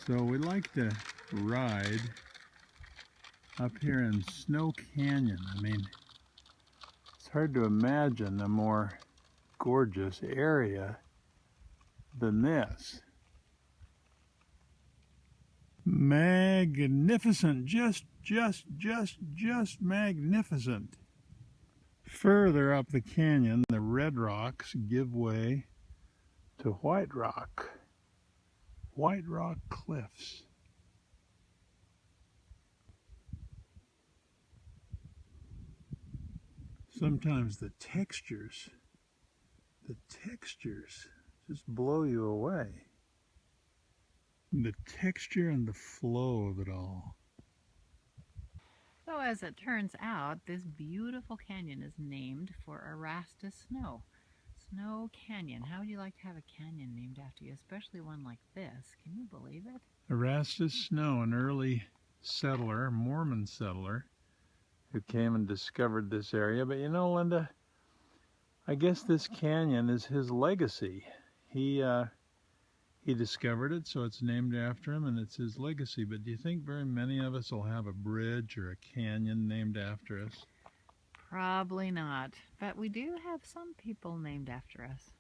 So we like to ride up here in Snow Canyon. I mean, it's hard to imagine a more gorgeous area than this. Magnificent, just magnificent. Further up the canyon, the red rocks give way to white rock cliffs. Sometimes the textures just blow you away. The texture and the flow of it all. So as it turns out, this beautiful canyon is named for Erastus Snow. Snow Canyon. How would you like to have a canyon named after you, especially one like this? Can you believe it? Erastus Snow, an early settler, Mormon settler, who came and discovered this area. But you know, Linda, I guess this canyon is his legacy. He discovered it, so it's named after him, and it's his legacy. But do you think very many of us will have a bridge or a canyon named after us? Probably not, but we do have some people named after us.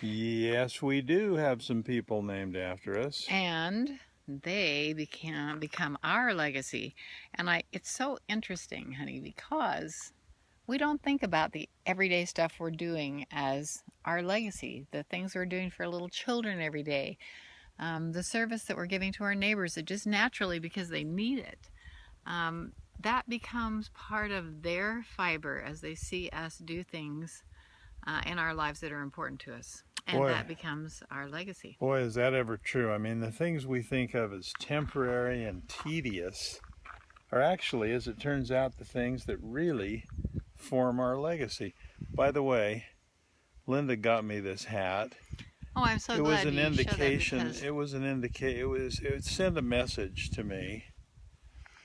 Yes, we do have some people named after us. And they become our legacy. And it's so interesting, honey, because we don't think about the everyday stuff we're doing as our legacy, the things we're doing for little children every day, the service that we're giving to our neighbors that just naturally, because they need it, that becomes part of their fiber as they see us do things in our lives that are important to us. And Boy, that becomes our legacy. Boy, is that ever true. I mean, the things we think of as temporary and tedious are actually, as it turns out, the things that really form our legacy. By the way, Linda got me this hat. Oh, I'm so glad you showed that, because It sent a message to me,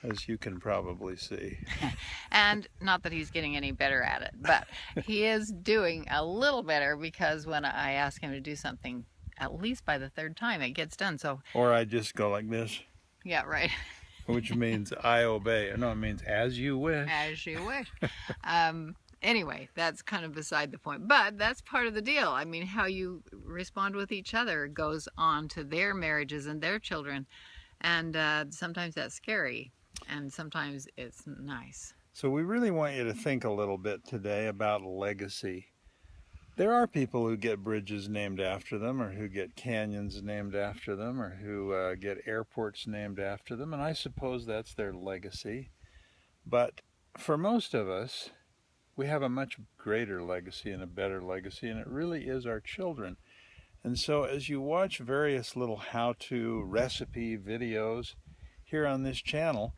as you can probably see. And not that he's getting any better at it, but he is doing a little better, because when I ask him to do something, at least by the third time, it gets done. So, or I just go like this. Yeah, right. Which means I obey. No, it means as you wish. As you wish. Anyway, that's kind of beside the point, but that's part of the deal. I mean, how you respond with each other goes on to their marriages and their children, and sometimes that's scary, and sometimes it's nice. So we really want you to think a little bit today about legacy. There are people who get bridges named after them, or who get canyons named after them, or who get airports named after them, and I suppose that's their legacy. But for most of us, we have a much greater legacy and a better legacy, and it really is our children. And so as you watch various little how-to recipe videos here on this channel,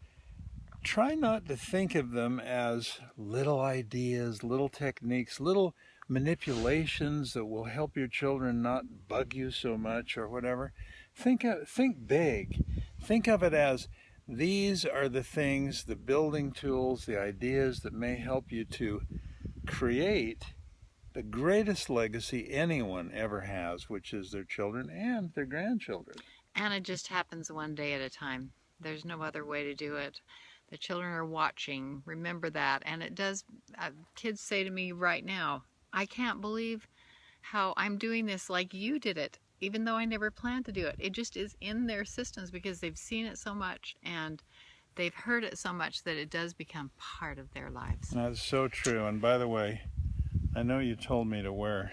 try not to think of them as little ideas, little techniques, little manipulations that will help your children not bug you so much or whatever. Think big. Think of it as, these are the things, the building tools, the ideas that may help you to create the greatest legacy anyone ever has, which is their children and their grandchildren. And it just happens one day at a time. There's no other way to do it. The children are watching. Remember that. And it does, kids say to me right now, I can't believe how I'm doing this like you did it, even though I never planned to do it. It just is in their systems because they've seen it so much and they've heard it so much that it does become part of their lives. That's so true. And by the way, I know you told me to wear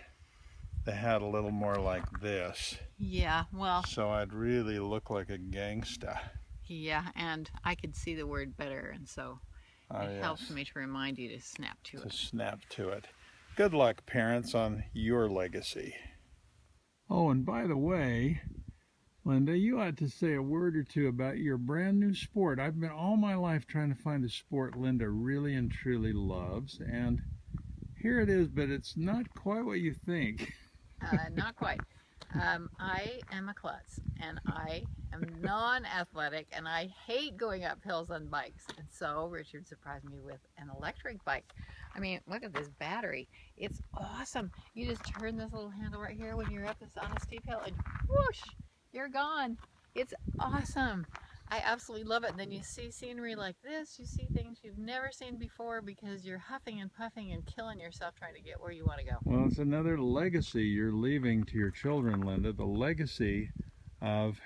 the hat a little more like this. Yeah, well. So I'd really look like a gangsta. Yeah, and I could see the word better, and so it helps me to remind you to snap to it. To snap to it. Good luck, parents, on your legacy. Oh, and by the way, Linda, you ought to say a word or two about your brand new sport. I've been all my life trying to find a sport Linda really and truly loves, and here it is, but it's not quite what you think. Not quite. I am a klutz, and I am non-athletic, and I hate going up hills on bikes. And so Richard surprised me with an electric bike. I mean, look at this battery. It's awesome. You just turn this little handle right here when you're up this on a steep hill, and whoosh, you're gone. It's awesome. I absolutely love it. And then you see scenery like this, you see things you've never seen before because you're huffing and puffing and killing yourself trying to get where you want to go. Well, it's another legacy you're leaving to your children, Linda, the legacy of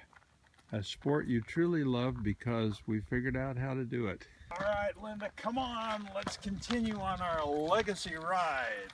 a sport you truly love because we figured out how to do it. All right, Linda, come on, let's continue on our legacy ride.